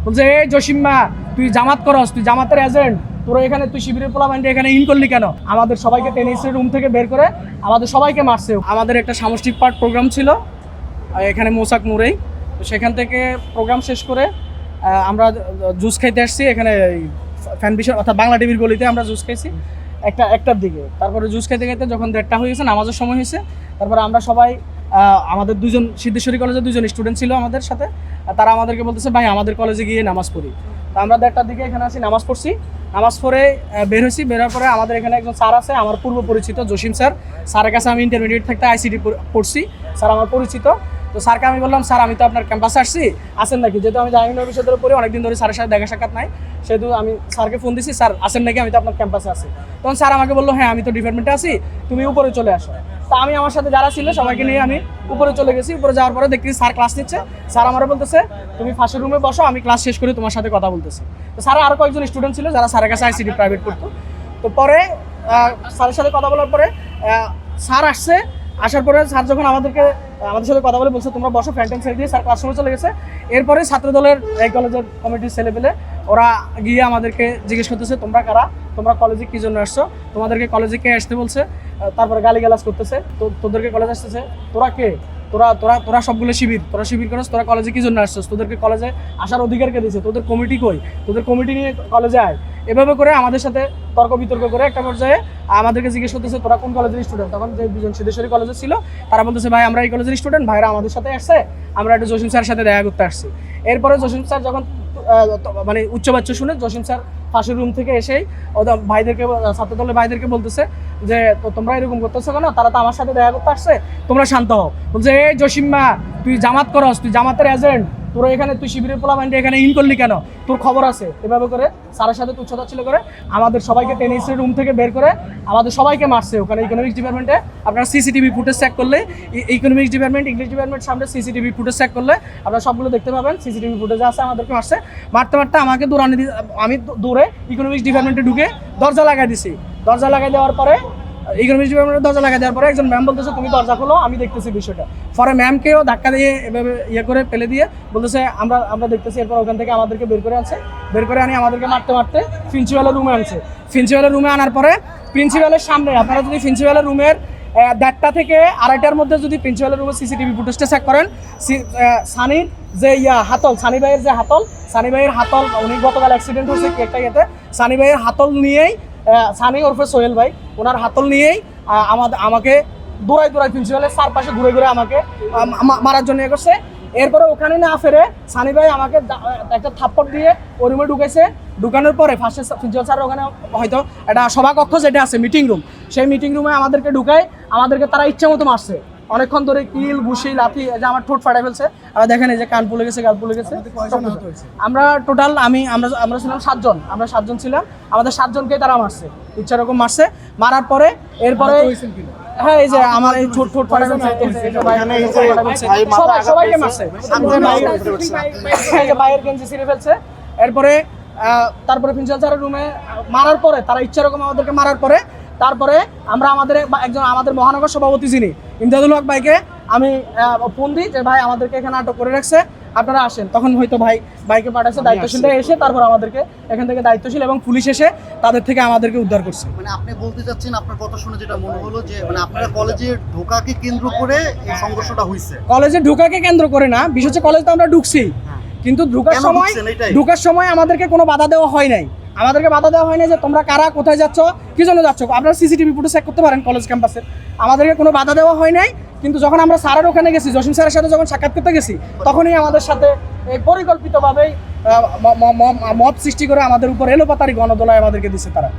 বলছে এই জসিম্মা তুই জামাত করস, তুই জামাতের এজেন্ট, তোরা এখানে তুই শিবিরের পোলাপানটা এখানে ইন করলি কেন? আমাদের সবাইকে টেনিসের রুম থেকে বের করে আমাদের সবাইকে মারছে। আমাদের একটা সামষ্টিক পাঠ প্রোগ্রাম ছিল এখানে মোসাক মোড়েই, তো সেখান থেকে প্রোগ্রাম শেষ করে আমরা জুস খাইতে আসছি এখানে ফ্যান বিষয় অর্থাৎ বাংলা টিভির গলিতে আমরা জুস খাইছি একটার দিকে। তারপরে জুস খাইতে খাইতে যখন 1:30 হয়ে গেছে, নামাজের সময় হয়েছে, তারপরে আমরা সবাই আমাদের দুজন সিদ্ধেশ্বরী কলেজের দুজন স্টুডেন্ট ছিল আমাদের সাথে, তারা আমাদেরকে বলতেছে ভাই আমাদের কলেজে গিয়ে নামাজ পড়ি। তো আমরা 1:30টার দিকে এখানে আসি, নামাজ পড়ছি, নামাজ পড়ে বের হয়েছি। বেরোর পরে আমাদের এখানে একজন স্যার আছে আমার পূর্ব পরিচিত জসিম স্যার, স্যারের কাছে আমি ইন্টারমিডিয়েট থাকতে আইসিটি পড়ছি, স্যার আমার পরিচিত। তো স্যারকে আমি বললাম স্যার আমি তো আপনার ক্যাম্পাসে আসছি, আসেন নাকি? যেহেতু আমি জাহাঙ্গীরনগর বিশ্ববিদ্যালয়ে পড়ি, অনেকদিন ধরে স্যারের সাথে দেখা সাক্ষাৎ নাই, সেহেতু আমি স্যারকে ফোন দিছি, স্যার আসেন নাকি, আমি তো আপনার ক্যাম্পাসে আছি। তখন স্যার আমাকে বললো হ্যাঁ আমি তো ডিপার্টমেন্টে আছি, তুমি উপরে চলে আসো। তা আমি আমার সাথে যারা ছিল সবাইকে নিয়ে আমি উপরে চলে গেছি। উপরে যাওয়ার পরে দেখছি স্যার ক্লাস নিচ্ছে। স্যার আমার বলতেছে তুমি ফার্স্টের রুমে বসো, আমি ক্লাস শেষ করে তোমার সাথে কথা বলতেছি। তো স্যার আরও কয়েকজন স্টুডেন্ট ছিল যারা স্যারের কাছে আইসিটি প্রাইভেট পড়তো। তো পরে স্যারের সাথে কথা বলার পরে স্যার আসছে, আসার পরে স্যার যখন আমাদের সাথে কথা বলে বলছে তোমরা বসো, ফ্যান্টেন ছেড়ে দিয়ে স্যার ক্লাসরুমে চলে গেছে। এরপরে ছাত্রদলের এই কলেজের কমিটির ছেলেপেলে ওরা গিয়ে আমাদেরকে জিজ্ঞেস করতেছে তোমরা কারা, তোমরা কলেজে কী জন্য আসছো, তোমাদেরকে কলেজে কে আসতে বলছে। তারপরে গালিগালাজ করতেছে, তো তোদেরকে কলেজে আসতেছে, তোরা কে, তোরা তোরা তোরা সবগুলো শিবির, তোরা শিবির করছ, তোরা কলেজে কী জন্য আসছিস, তোদেরকে কলেজে আসার অধিকার কে দিয়েছে, তোদের কমিটি কই, তোদের কমিটি নিয়ে কলেজে আয়। এভাবে করে আমাদের সাথে তর্ক বিতর্ক করে একটা পর্যায়ে আমাদেরকে জিজ্ঞেস করতেছে তোরা কোন কলেজের স্টুডেন্ট। তখন যে দুজন সিদ্ধেশ্বরী কলেজে ছিল তারা বলতেছে ভাই আমরা এই কলেজের স্টুডেন্ট, ভাইরা আমাদের সাথে আসছে, আমরা একটু জসিম স্যারের সাথে দেখা করতে আসছি। এরপরে জসিম স্যার যখন মানে উচ্চবাচ্য শুনে জসিম স্যার ফাঁসির রুম থেকে এসেই ওদের ভাইদেরকে, ছাত্রদলের ভাইদেরকে বলতেছে যে তোমরা এরকম করতেছো কেন, তারা তো আমার সাথে দেখা করতে আসছে, তোমরা শান্ত হও। বলছে এই জসিম্মা তুই জামাত করস, তুই জামাতের এজেন্ট, তোরা এখানে তুই শিবিরের পোলাপানটা এখানে ইন করলি কেন, তোর খবর আছে। এভাবে করে স্যারের সাথে তুচ্ছতাচ্ছিল্য করে আমাদের সবাইকে টেনিসের রুম থেকে বের করে আমাদের সবাইকে মারছে। ওখানে ইকোনমিক্স ডিপার্টমেন্টে আপনারা সিসিটিভি ফুটেজ চেক করলে, ইকোনমিক্স ডিপার্টমেন্ট, ইংলিশ ডিপার্টমেন্ট সামনে সিসিটিভি ফুটেজ চেক করলে আপনারা সবগুলো দেখতে পাবেন। সিসিটিভি ফুটেজে আছে আমাদেরকে মারছে। মারতে আমাকে দৌড়ানি দিয়ে আমি দৌড়ে ইকোনমিক্স ডিপার্টমেন্টে ঢুকে দরজা লাগাই দিছি। দরজা লাগাই দেওয়ার পরে ইকোনমিক্স ডিপার্টমেন্টের দরজা লাগাই দেওয়ার পরে একজন ম্যাম বলতেছে তুমি দরজা খোলো, আমি দেখতেছি বিষয়টা। পরে ম্যামকেও ধাক্কা দিয়ে এভাবে করে ফেলে দিয়ে বলতেছে আমরা দেখতেছি। এরপর ওখান থেকে আমাদেরকে বের করে আনছে, বের করে আনি আমাদেরকে মারতে প্রিন্সিপালের রুমে আনছে। প্রিন্সিপালের রুমে আনার পরে প্রিন্সিপালের সামনে আপনারা যদি প্রিন্সিপালের রুমের 1:30 থেকে 2:30টার মধ্যে যদি প্রিন্সিপালের রুমে সিসিটিভি ফুটেজটা চেক করেন, সানির যে হাতল, সানি ভাইয়ের যে হাতল, সানি ভাইয়ের হাতল, উনি গতকাল অ্যাক্সিডেন্ট হয়েছে কি একটা ইয়েতে, সানি ভাইয়ের হাতল নিয়েই, সানি ওরফে সোহেল ভাই, ওনার হাতল নিয়েই আমাকে দৌড়াই প্রিন্সিপালের চারপাশে ঘুরে আমাকে মারার জন্য ইয়ে করছে। এরপরে ওখানে না ফেরে সানি ভাই আমাকে একটা থাপ্পড় দিয়ে ওই রুমে ঢুকেছে। ঢুকানোর পরে ফার্স্টে প্রিন্সিপাল স্যার ওখানে হয়তো একটা সভাকক্ষ যেটা আছে মিটিং রুম, সেই মিটিং রুমে আমাদেরকে ঢুকায় আমাদেরকে তারা ইচ্ছা মতো মারছে। অনেকক্ষণ ধরে কিল ঘুষি লাথি, যে আমার ঠোঁট ফাটাই ফেলছে, আবার দেখেন এই যে কান ফুলে গেছে, গাল ফুলে গেছে। আমরা টোটাল আমরা ছিলাম 7 জন, আমরা 7 জন ছিলাম, আমাদের 7 জনকে তারা মারছে, ইচ্ছা রকম মারছে। মারার পরে এরপরে হ্যাঁ এই যে আমার এই ঠোঁট ফাটাই ফেলছে, সবাইকে মারছে, বাইরের গেঞ্জি ছিঁড়ে ফেলছে। এরপরে তারপরে প্রিন্সিপাল স্যারের রুমে মারার পরে তারা ইচ্ছা রকম আমাদেরকে মারার পরে তারপরে আমরা আমাদের মহানগর সভাপতি যিনি ইমদাদুল হক ভাইকে আমি ফোন দিই যে ভাই আমাদেরকে এখানে আটক করে রাখছে, আপনারা আসেন। তখন হয়তো ভাইকে পাঠাচ্ছে, দায়িত্বশীলরা এসে তারপর আমাদেরকে এখান থেকে দায়িত্বশীল এবং পুলিশ এসে তাদের থেকে আমাদেরকে উদ্ধার করছে। মানে আপনি বলতে চাচ্ছেন, আপনার কথা শুনে যেটা মনে হলো যে মানে আপনারা কলেজে ঢোকাকে কেন্দ্র করে এই সংঘর্ষটা হয়েছে। কলেজে ঢোকাকে কেন্দ্র করে না, বিশেষ করে কলেজে তো আমরা ঢুকছি, কিন্তু ঢোকার সময় আমাদেরকে কোনো বাধা দেওয়া হয় নাই। আমাদেরকে বাধা দেওয়া হয় না যে তোমরা কারা, কোথায় যাচ্ছ, কি জন্য যাচ্ছ, আপনারা সিসিটিভি ফুটেজ চেক করতে পারেন কলেজ ক্যাম্পাসে। আমাদেরকে কোনো বাধা দেওয়া হয় নাই। কিন্তু যখন আমরা স্যারের ওখানে গেছি, জসিম স্যারের সাথে যখন সাক্ষাৎ করতে গেছি, তখনই আমাদের সাথে এই পরিকল্পিতভাবেই মব সৃষ্টি করে আমাদের উপর এলোপাতারি গণদোলায় আমাদেরকে দিচ্ছে তারা।